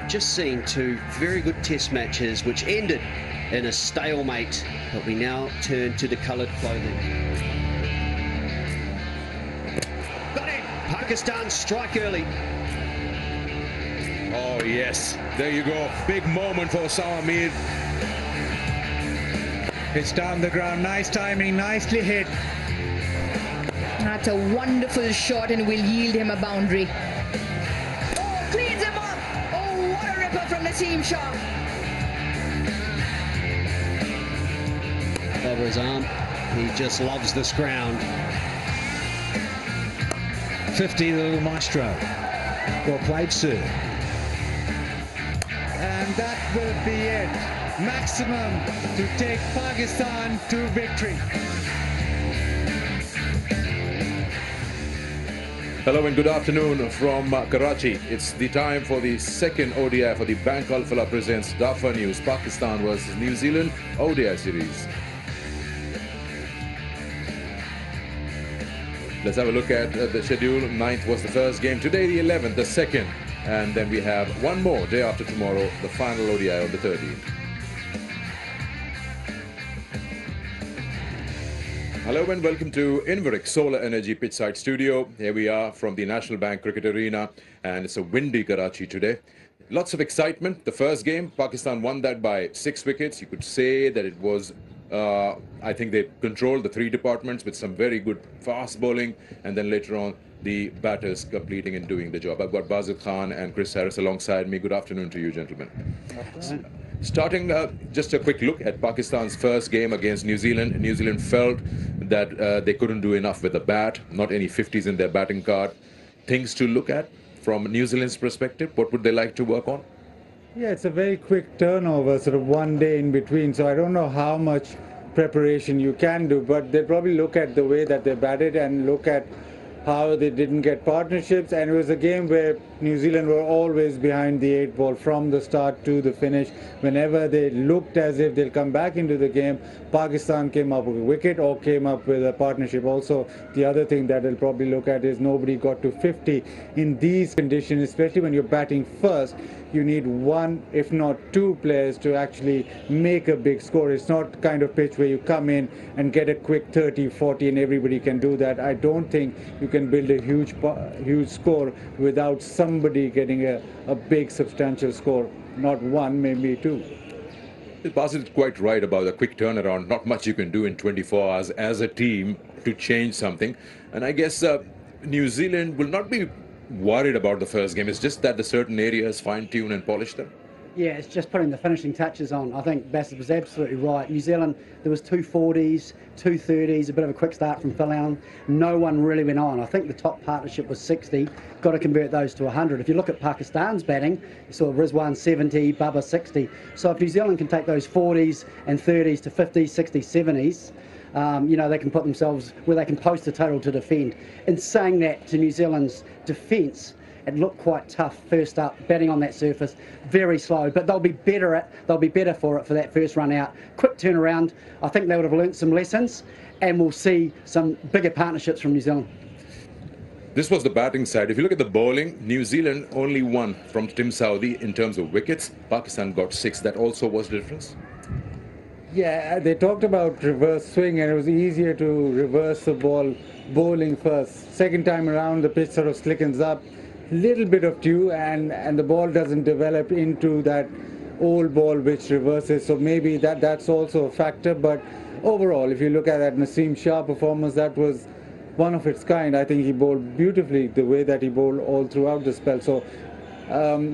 we've just seen two very good test matches which ended in a stalemate, but we now turn to the coloured clothing. Got it! Pakistan strike early. Oh yes, there you go. Big moment for Samir. It's down the ground. Nice timing, nicely hit. That's a wonderful shot and will yield him a boundary. Oh, cleans him up. Oh, what a ripper from Naseem Shah. Over his arm. He just loves this ground. 50, the little maestro. Well played, sir. And that will be it. Maximum to take Pakistan to victory. Hello and good afternoon from Karachi. It's the time for the second ODI for the Bank Alfala presents Dafa News, Pakistan versus New Zealand ODI series. Let's have a look at the schedule. 9th was the first game. Today the 11th, the second. And then we have one more day after tomorrow, the final ODI on the 13th. Hello and welcome to Inveric Solar Energy Pitchside Studio. Here we are from the National Bank Cricket Arena, and it's a windy Karachi today. Lots of excitement. The first game, Pakistan won that by 6 wickets. You could say that it was, I think they controlled the 3 departments with some very good fast bowling, and then later on the batters completing and doing the job. I've got Bazil Khan and Chris Harris alongside me. Good afternoon to you, gentlemen. Starting just a quick look at Pakistan's first game against New Zealand. New Zealand felt that they couldn't do enough with the bat, not any 50s in their batting card. Things to look at from New Zealand's perspective, what would they like to work on? Yeah, it's a very quick turnover, sort of one day in between, so I don't know how much preparation you can do, but they'll probably look at the way that they batted and look at how they didn't get partnerships, and it was a game where New Zealand were always behind the 8 ball from the start to the finish. Whenever they looked as if they'll come back into the game, Pakistan came up with a wicket or came up with a partnership. Also, the other thing that they'll probably look at is nobody got to 50. In these conditions, especially when you're batting first, you need 1, if not 2 players to actually make a big score. It's not the kind of pitch where you come in and get a quick 30, 40 and everybody can do that. I don't think you can build a huge score without somebody getting a big substantial score. Not 1, maybe 2. Basil is quite right about a quick turnaround. Not much you can do in 24 hours as a team to change something. And I guess New Zealand will not be worried about the first game. It's just that the certain areas fine-tune and polish them. Yeah, it's just putting the finishing touches on. I think Bassett was absolutely right. New Zealand, there was 2 40s, 2 30s, a bit of a quick start from Phil Allen. No one really went on. I think the top partnership was 60. Got to convert those to 100. If you look at Pakistan's batting, you saw Rizwan 70, Bubba 60. So if New Zealand can take those 40s and 30s to 50s, 60s, 70s, you know, they can put themselves where they can post a total to defend. In saying that, to New Zealand's defence, it looked quite tough first up, batting on that surface, very slow, but they'll be better for it for that first run out. Quick turnaround. I think they would have learnt some lessons, and we'll see some bigger partnerships from New Zealand. This was the batting side. If you look at the bowling, New Zealand only won from Tim Southee in terms of wickets. Pakistan got 6. That also was the difference. Yeah, they talked about reverse swing, and it was easier to reverse the ball bowling first. Second time around, the pitch sort of slickens up. Little bit of dew, and the ball doesn't develop into that old ball which reverses, so maybe that's also a factor. But overall, if you look at that Naseem Shah performance, that was one of its kind. I think he bowled beautifully the way that he bowled all throughout the spell. So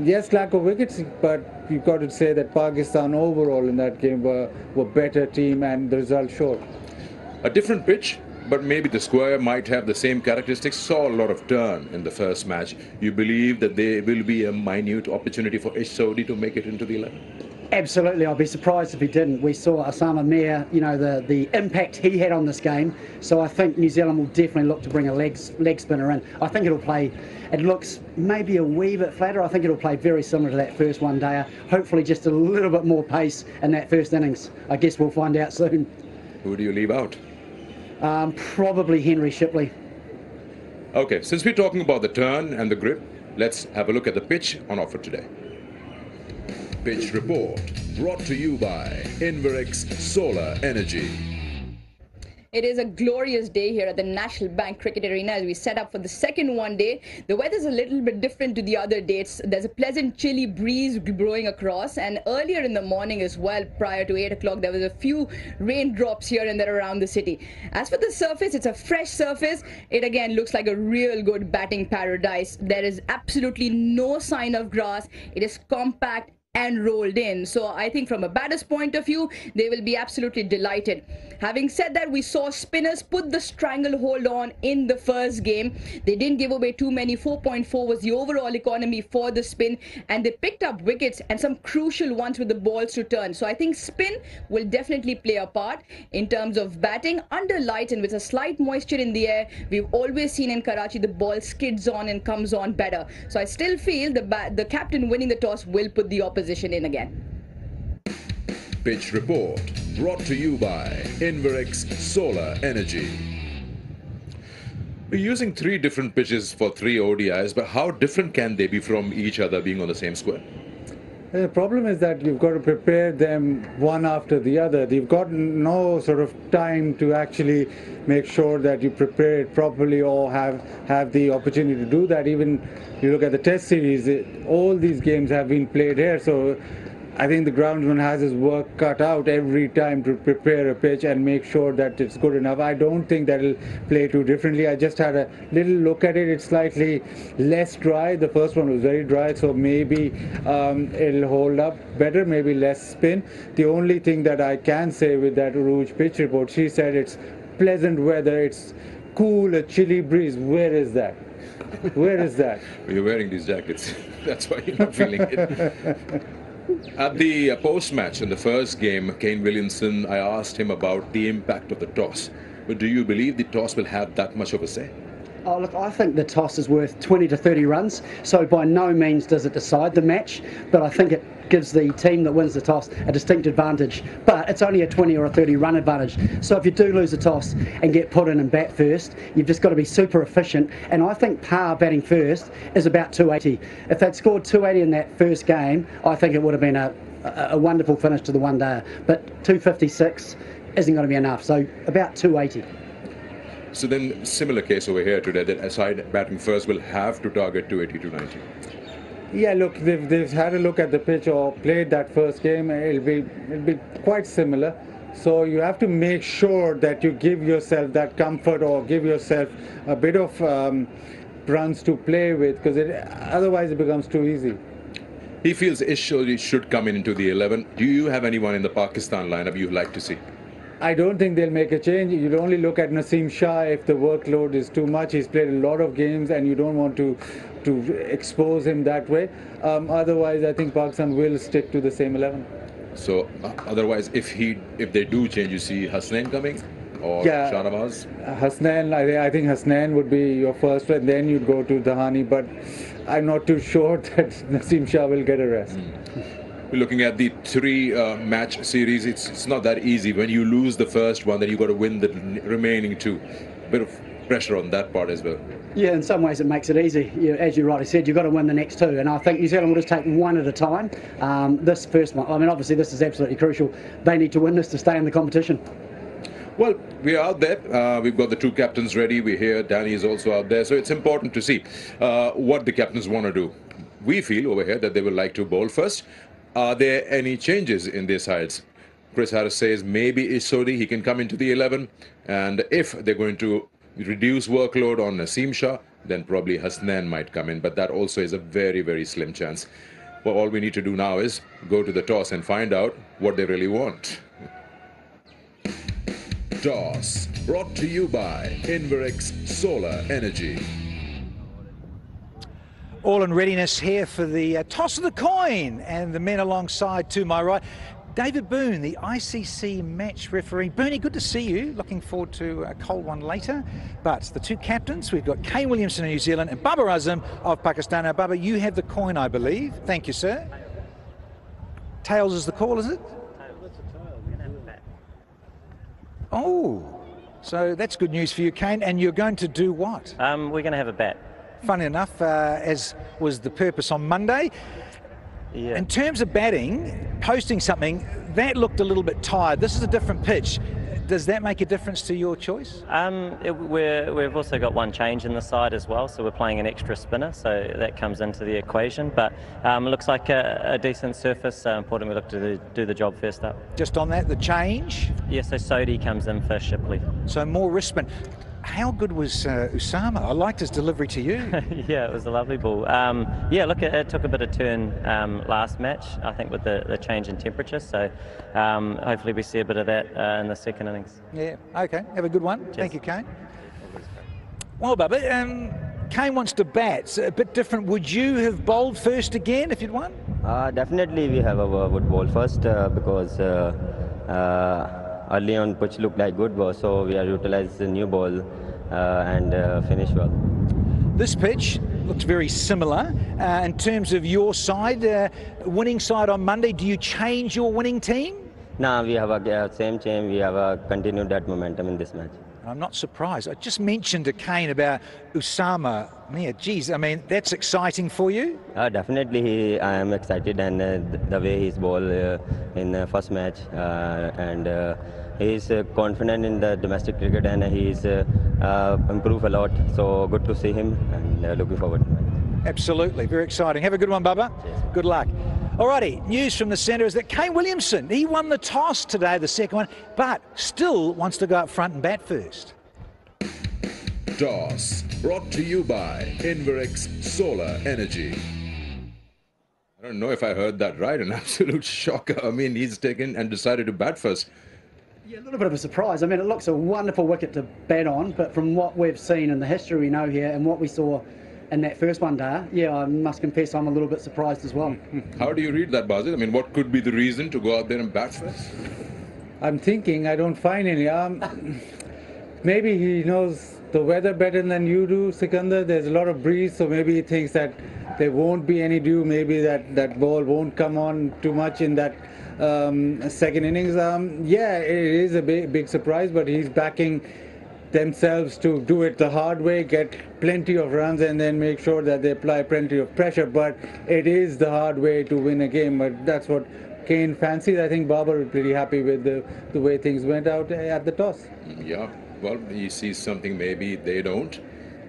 yes, lack of wickets, but you've got to say that Pakistan overall in that game were better team, and the result showed. A different pitch, but maybe the square might have the same characteristics. Saw a lot of turn in the first match. You believe that there will be a minute opportunity for Ish Sodhi to make it into the 11? Absolutely, I'd be surprised if he didn't. We saw Osama Mir, you know, the impact he had on this game. So I think New Zealand will definitely look to bring a leg spinner in. I think it'll play, it looks maybe a wee bit flatter. I think it'll play very similar to that first one-dayer. Hopefully just a little bit more pace in that first innings. I guess we'll find out soon. Who do you leave out? Probably Henry Shipley. Okay, since we're talking about the turn and the grip, let's have a look at the pitch on offer today. Pitch Report, brought to you by Inverix Solar Energy. It is a glorious day here at the National Bank Cricket Arena as we set up for the second one day. The weather's a little bit different to the other days. There's a pleasant chilly breeze blowing across, and earlier in the morning as well, prior to 8 o'clock, there was a few raindrops here and there around the city. As for the surface, it's a fresh surface. It again looks like a real good batting paradise. There is absolutely no sign of grass. It is compact and rolled in. So I think from a batter's point of view, they will be absolutely delighted. Having said that, we saw spinners put the stranglehold on in the first game. They didn't give away too many. 4.4 was the overall economy for the spin, and they picked up wickets and some crucial ones with the balls to turn. So I think spin will definitely play a part in terms of batting under lights, and with a slight moisture in the air, we've always seen in Karachi the ball skids on and comes on better. So I still feel the captain winning the toss will put the opposition in again. Pitch Report, brought to you by Inverix Solar Energy. We're using 3 different pitches for 3 ODIs, but how different can they be from each other being on the same square? The problem is that you've got to prepare them one after the other. You've got no sort of time to actually make sure that you prepare it properly or have the opportunity to do that. Even you look at the Test series, all these games have been played here, so I think the groundsman has his work cut out every time to prepare a pitch and make sure that it's good enough. I don't think that it'll play too differently. I just had a little look at it. It's slightly less dry. The first one was very dry, so maybe it'll hold up better, maybe less spin. The only thing that I can say with that Rouge pitch report, she said it's pleasant weather, it's cool, a chilly breeze. Where is that? Where is that? Well, you're wearing these jackets. That's why you're not feeling it. At the post-match in the first game, Kane Williamson, I asked him about the impact of the toss. But do you believe the toss will have that much of a say? Oh, look, I think the toss is worth 20 to 30 runs, so by no means does it decide the match, but I think it gives the team that wins the toss a distinct advantage. But it's only a 20 or a 30 run advantage, so if you do lose the toss and get put in and bat first, you've just got to be super efficient, and I think par batting first is about 280. If they'd scored 280 in that first game, I think it would have been a wonderful finish to the one day, but 256 isn't going to be enough, so about 280. So then, similar case over here today, that a side batting first will have to target 280, 290. Yeah, look, they've had a look at the pitch or played that first game. It'll be quite similar. So you have to make sure that you give yourself that comfort or give yourself a bit of runs to play with, because otherwise it becomes too easy. He feels Ishodi should come into the 11. Do you have anyone in the Pakistan lineup you'd like to see? I don't think they'll make a change. You'd only look at Naseem Shah if the workload is too much. He's played a lot of games and you don't want to expose him that way. Otherwise, I think Pakistan will stick to the same 11. So, otherwise, if they do change, you see Hasnain coming? Or Shahnawaz? Hasnain, I think Hasnain would be your first one, then you'd go to Dahani, but I'm not too sure that Naseem Shah will get a rest. We're looking at the 3-match series. It's not that easy. When you lose the first one, then you've got to win the remaining 2. Bit of pressure on that part as well. Yeah, in some ways it makes it easy. As you rightly said, you've got to win the next 2, and I think New Zealand will just take one at a time. This first one, I mean, obviously this is absolutely crucial. They need to win this to stay in the competition. Well, we are out there. We've got the 2 captains ready. We're here. Danny is also out there. So it's important to see what the captains want to do. We feel over here that they would like to bowl first. Are there any changes in their sides? Chris Harris says maybe Ishodi, he can come into the 11. And if they're going to reduce workload on Naseem Shah, then probably Hasnain might come in. But that also is a very, very slim chance. Well, all we need to do now is go to the toss and find out what they really want. Toss, brought to you by Inverix Solar Energy. All in readiness here for the toss of the coin, and the men alongside to my right, David Boone, the ICC match referee. Booney, good to see you. Looking forward to a cold one later. But the 2 captains, we've got Kane Williamson of New Zealand and Babar Azam of Pakistan. Now, Babar, you have the coin, I believe. Thank you, sir. Tails is the call, is it? Oh, so that's good news for you, Kane. And you're going to do what? We're going to have a bat. Funny enough, as was the purpose on Monday. Yeah. In terms of batting, posting something, that looked a little bit tired. This is a different pitch. Does that make a difference to your choice? We've also got one change in the side as well, so we're playing an extra spinner, so that comes into the equation. But it looks like a decent surface. Important we look to do the job first up. Just on that, the change? Yeah, so ODI comes in for Shipley. So more wrist spin. How good was Usama? I liked his delivery to you. Yeah, it was a lovely ball. Yeah, look, it took a bit of turn last match, I think, with the change in temperature. So hopefully we see a bit of that in the second innings. Yeah, okay. Have a good one. Cheers. Thank you, Kane. Well, Bubba, Kane wants to bat. It's a bit different. Would you have bowled first again if you'd won? Definitely we would bowl first because early on pitch looked like good ball, so we are utilized the new ball and finish well. This pitch looks very similar. In terms of your side, winning side on Monday, do you change your winning team? Now we have a same team. We have continued that momentum in this match. I'm not surprised. I just mentioned to Kane about Usama. Yeah, geez, I mean, that's exciting for you? Definitely, I am excited, and the way he's bowled in the first match, and he's confident in the domestic cricket, and he's improved a lot. So good to see him, and looking forward. Absolutely, very exciting. Have a good one, Bubba. Cheers. Good luck. Alrighty, news from the centre is that Kane Williamson, he won the toss today, the second one, but still wants to go up front and bat first. Toss brought to you by Inverix Solar Energy. I don't know if I heard that right. An absolute shocker. I mean, he's taken and decided to bat first. Yeah, a little bit of a surprise. I mean, it looks a wonderful wicket to bat on, but from what we've seen in the history we know here and what we saw in that first one day, yeah, I must confess I'm a little bit surprised as well. How do you read that, Basil? I mean, what could be the reason to go out there and bat first? I'm thinking, I don't find any. Maybe he knows the weather better than you do, Sikandar. There's a lot of breeze, so maybe he thinks that there won't be any dew. Maybe that ball won't come on too much in that second innings. Yeah, it is a big surprise, but he's backing themselves to do it the hard way, get plenty of runs, and then make sure that they apply plenty of pressure. But it is the hard way to win a game, but that's what Kane fancies. I think Babar is pretty happy with the way things went out at the toss. Yeah, well, he sees something maybe they don't.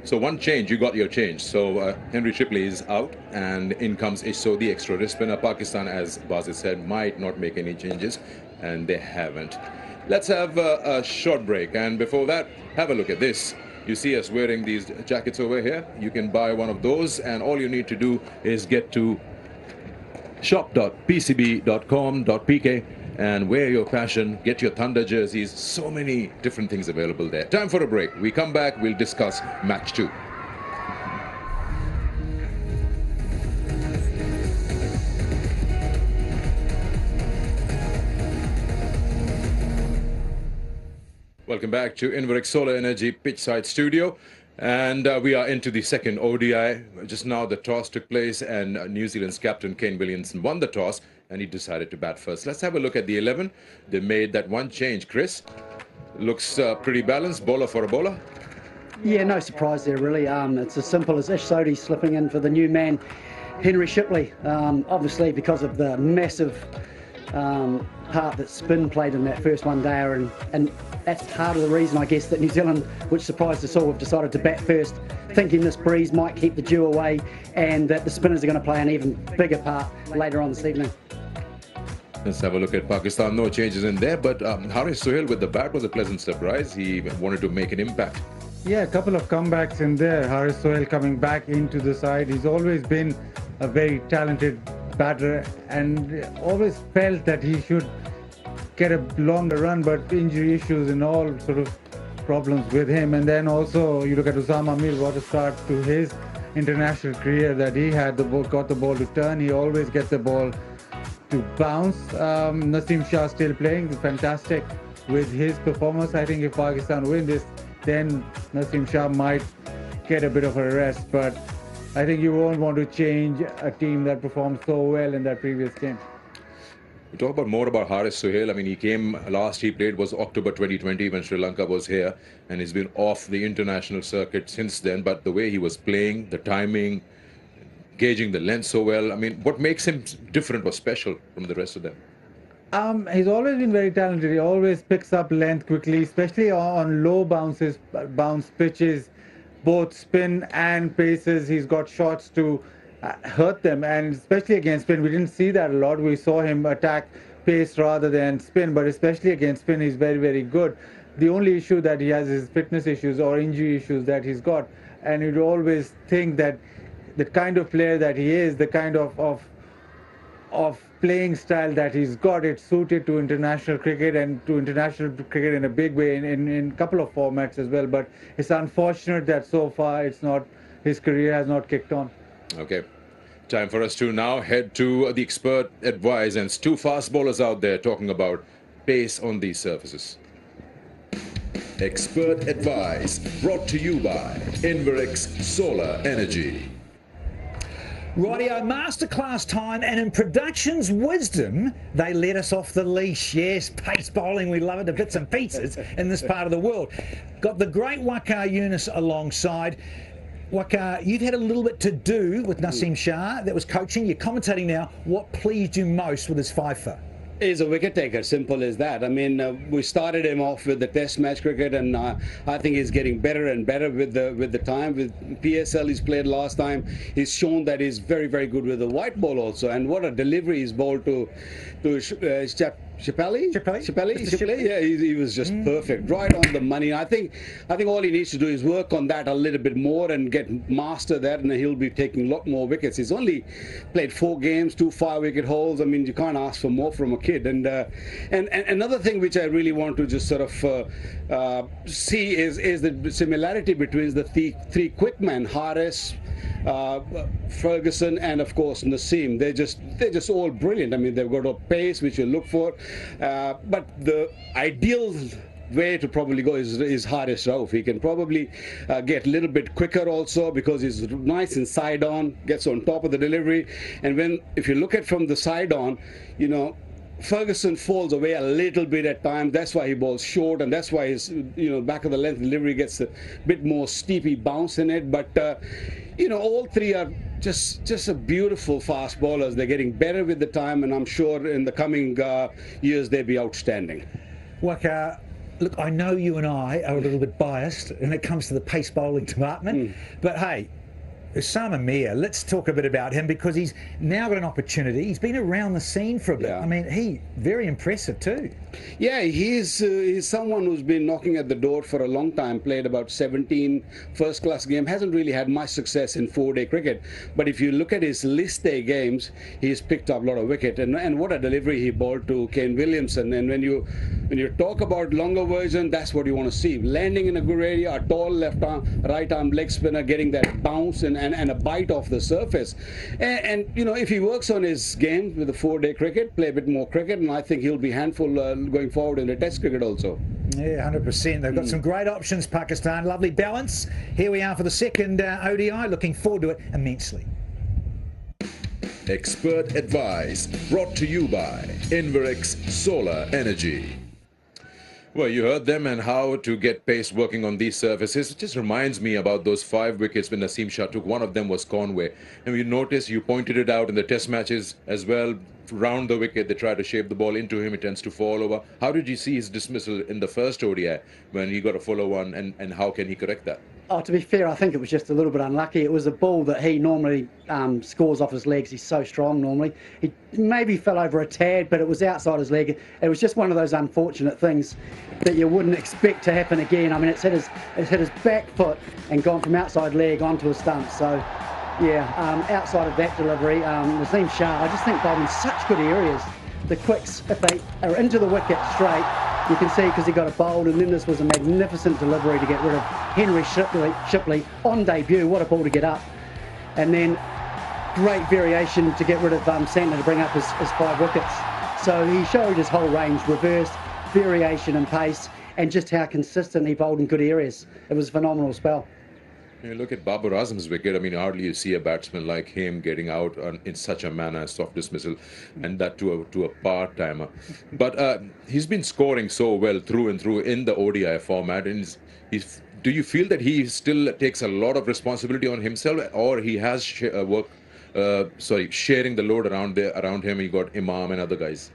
So one change, you got your change. So Henry Shipley is out, and in comes Ishso, the extra wrist spinner. Pakistan, as Basil said, might not make any changes, and they haven't. Let's have a short break, and before that, have a look at this. You see us wearing these jackets over here. You can buy one of those, and all you need to do is get to shop.pcb.com.pk and wear your passion, get your Thunder jerseys. So many different things available there. Time for a break. We come back, we'll discuss match 2. Welcome back to Inverix Solar Energy Pitchside Studio, and we are into the second ODI. Just now the toss took place, and New Zealand's captain Kane Williamson won the toss, and he decided to bat first. Let's have a look at the 11. They made that one change. Chris, looks pretty balanced, bowler for a bowler. Yeah, no surprise there really. It's as simple as Ish Sodhi slipping in for the new man, Henry Shipley. Obviously because of the massive part that spin played in that first one day, and that's part of the reason, I guess, that New Zealand, which surprised us all, have decided to bat first, thinking this breeze might keep the dew away and that the spinners are going to play an even bigger part later on this evening. Let's have a look at Pakistan. No changes in there, but Haris Sohail with the bat was a pleasant surprise. He wanted to make an impact. Yeah, a couple of comebacks in there. Haris Sohail coming back into the side. He's always been a very talented batter and always felt that he should get a longer run, but injury issues and all sort of problems with him. And then also you look at Usama Mir, what a start to his international career that he had. The ball, got the ball to turn. He always gets the ball to bounce. Naseem Shah still playing fantastic with his performance. I think if Pakistan win this, then Naseem Shah might get a bit of a rest, but I think you won't want to change a team that performed so well in that previous game. We talk more about Haris Sohail. I mean, he came last he played was October 2020 when Sri Lanka was here, and he's been off the international circuit since then. But the way he was playing, the timing, gauging the length so well. I mean, what makes him different or special from the rest of them? He's always been very talented. He always picks up length quickly, especially on low bounce pitches, both spin and paces. He's got shots to hurt them, and especially against spin, we didn't see that a lot. We saw him attack pace rather than spin, but especially against spin, he's very, very good. The only issue that he has is fitness issues or injury issues that he's got, and you'd always think that the kind of player that he is, the kind of playing style that he's got, it's suited to international cricket and to international cricket in a big way in a couple of formats as well. But it's unfortunate that so far his career has not kicked on. Okay, time for us to now head to the expert advice, and it's two fast bowlers out there talking about pace on these surfaces. Expert advice brought to you by Inverix Solar Energy. Rightio, masterclass time, and in production's wisdom, they let us off the leash. Yes, pace bowling, we love it to bits and pieces in this part of the world. Got the great Waqar Younis alongside. Waqar, you've had a little bit to do with Naseem Shah that was coaching. You're commentating now. What pleased you most with his fifer? He's a wicket taker, simple as that. I mean, we started him off with the test match cricket, and I think he's getting better and better with the time. With PSL he's played last time, he's shown that he's very, very good with the white ball also. And what a delivery he's bowled to Chappelli. Yeah, he was just perfect, right on the money. I think all he needs to do is work on that a little bit more and master that, and he'll be taking a lot more wickets. He's only played 4 games, 2 5-wicket hauls. I mean, you can't ask for more from a kid. And another thing which I really want to just sort of see is the similarity between the three quick men, Harris, Ferguson, and of course Naseem. They're just all brilliant. I mean, they've got a pace which you look for, but the ideal way to probably go is Haris Rauf. He can probably get a little bit quicker also, because he's nice and side on, gets on top of the delivery. And if you look at from the side on, you know, Ferguson falls away a little bit at times. That's why he bowls short, and that's why his back of the length delivery gets a bit more steepy bounce in it. But all three are just a beautiful fast bowlers. They're getting better with the time, and I'm sure in the coming years they'll be outstanding. Waqar, look, I know you and I are a little bit biased when it comes to the pace bowling department, but hey, Usama Mir, let's talk a bit about him, because he's now got an opportunity. He's been around the scene for a bit. Yeah. I mean, very impressive too. Yeah, he's someone who's been knocking at the door for a long time, played about 17 first-class games, hasn't really had much success in 4-day cricket. But if you look at his list day games, he's picked up a lot of wicket. And what a delivery he bowled to Kane Williamson. And when you talk about longer version, that's what you want to see. Landing in a good area, a tall left arm, right arm leg spinner, getting that bounce and a bite off the surface. And if he works on his game with the 4-day cricket, play a bit more cricket, and I think he'll be handful going forward in the test cricket also. Yeah, 100%. They've got some great options, Pakistan. Lovely balance. Here we are for the second ODI. Looking forward to it immensely. Expert advice brought to you by Inverix Solar Energy. Well, you heard them and how to get pace working on these surfaces. It just reminds me about those 5 wickets when Naseem Shah took. One of them was Conway. And you notice, you pointed it out in the test matches as well, round the wicket, they try to shape the ball into him, it tends to fall over. How did you see his dismissal in the first ODI when he got a fuller one, and how can he correct that? Oh, to be fair, I think it was just a little bit unlucky. It was a ball that he normally scores off his legs. He's so strong normally. He maybe fell over a tad, but it was outside his leg. It was just one of those unfortunate things that you wouldn't expect to happen again. I mean, it's hit his back foot and gone from outside leg onto a stump. So, yeah, outside of that delivery, Naseem Shah, I just think bowled in such good areas. The quicks, if they are into the wicket straight, you can see because he got a bowled, and then this was a magnificent delivery to get rid of Henry Shipley on debut. What a ball to get up. And then great variation to get rid of Santner to bring up his 5 wickets. So he showed his whole range, reverse, variation and pace, and just how consistent he bowled in good areas. It was a phenomenal spell. You look at Babar Azam's wicket, I mean, hardly you see a batsman like him getting out in such a manner, soft dismissal, and that to a part-timer. But he's been scoring so well through and through in the ODI format. And do you feel that he still takes a lot of responsibility on himself, or he has sharing the load around him. You got Imam and other guys.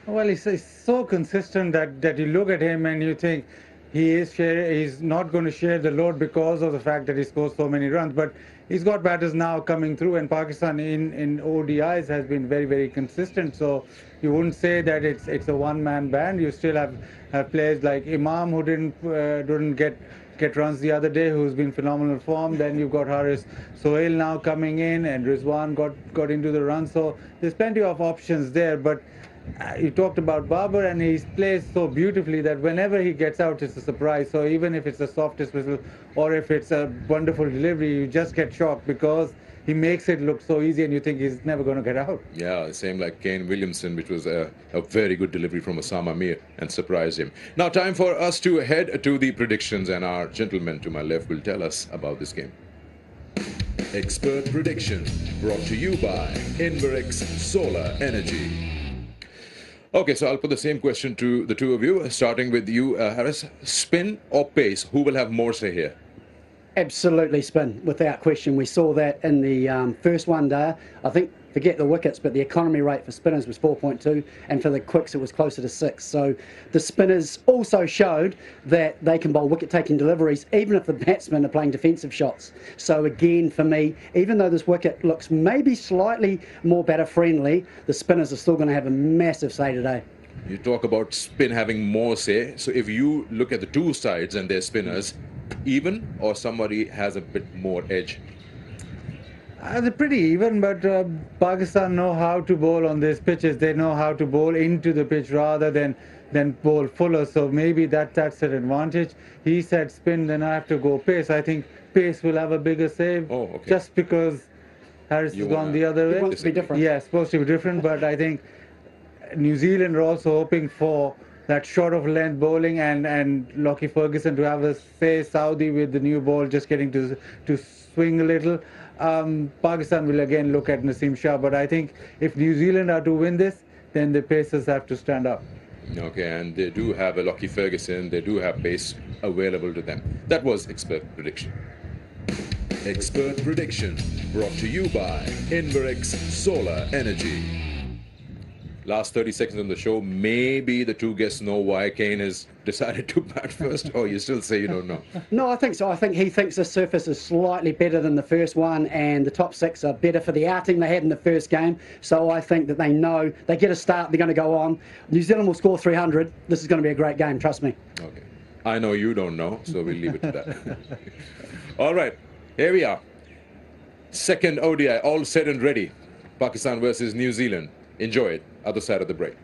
Well, he's so consistent that you look at him and you think he's not going to share the load because of the fact that he scores so many runs. But he's got batters now coming through, and Pakistan in ODIs has been very, very consistent. So you wouldn't say that it's a one-man band. You still have players like Imam who didn't get runs the other day, who's been phenomenal form. Then you've got Haris Sohail now coming in, and Rizwan got into the run. So there's plenty of options there. But you talked about Babar, and he plays so beautifully that whenever he gets out, it's a surprise. So even if it's the softest whistle or if it's a wonderful delivery, you just get shocked because he makes it look so easy and you think he's never going to get out. Yeah, same like Kane Williamson, which was a very good delivery from Osama Mir and surprised him. Now time for us to head to the predictions, and our gentleman to my left will tell us about this game. Expert prediction brought to you by Inverex Solar Energy. Okay, so I'll put the same question to the two of you, starting with you, Haris. Spin or pace? Who will have more say here? Absolutely spin, without question. We saw that in the first one day. I think, forget the wickets, but the economy rate for spinners was 4.2, and for the quicks it was closer to 6. So the spinners also showed that they can bowl wicket-taking deliveries, even if the batsmen are playing defensive shots. So again, for me, even though this wicket looks maybe slightly more batter-friendly, the spinners are still going to have a massive say today. You talk about spin having more say. So if you look at the two sides and their spinners, even or somebody has a bit more edge? They're pretty even, but Pakistan know how to bowl on these pitches. They know how to bowl into the pitch rather than bowl fuller. So maybe that's an advantage. He said spin, then I have to go pace. I think pace will have a bigger save. Oh, okay. Just because Harris has gone the other way. It wants to be different. Yeah, it's supposed to be different, but I think New Zealand are also hoping for that short of length bowling and Lockie Ferguson to have a say. Saudi with the new ball just getting to swing a little. Pakistan will again look at Naseem Shah, but I think if New Zealand are to win this, then the pacers have to stand up. Okay, and they do have a Lockie Ferguson, they do have pace available to them. That was Expert Prediction. Expert Prediction brought to you by Inverex Solar Energy. Last 30 seconds on the show, maybe the two guests know why Kane has decided to bat first, or you still say you don't know? No, I think so. I think he thinks the surface is slightly better than the first one, and the top six are better for the outing they had in the first game. So I think that they know they get a start, they're going to go on. New Zealand will score 300. This is going to be a great game, trust me. Okay. I know you don't know, so we'll leave it to that. All right, here we are. Second ODI, all set and ready. Pakistan versus New Zealand. Enjoy it. Other side of the break.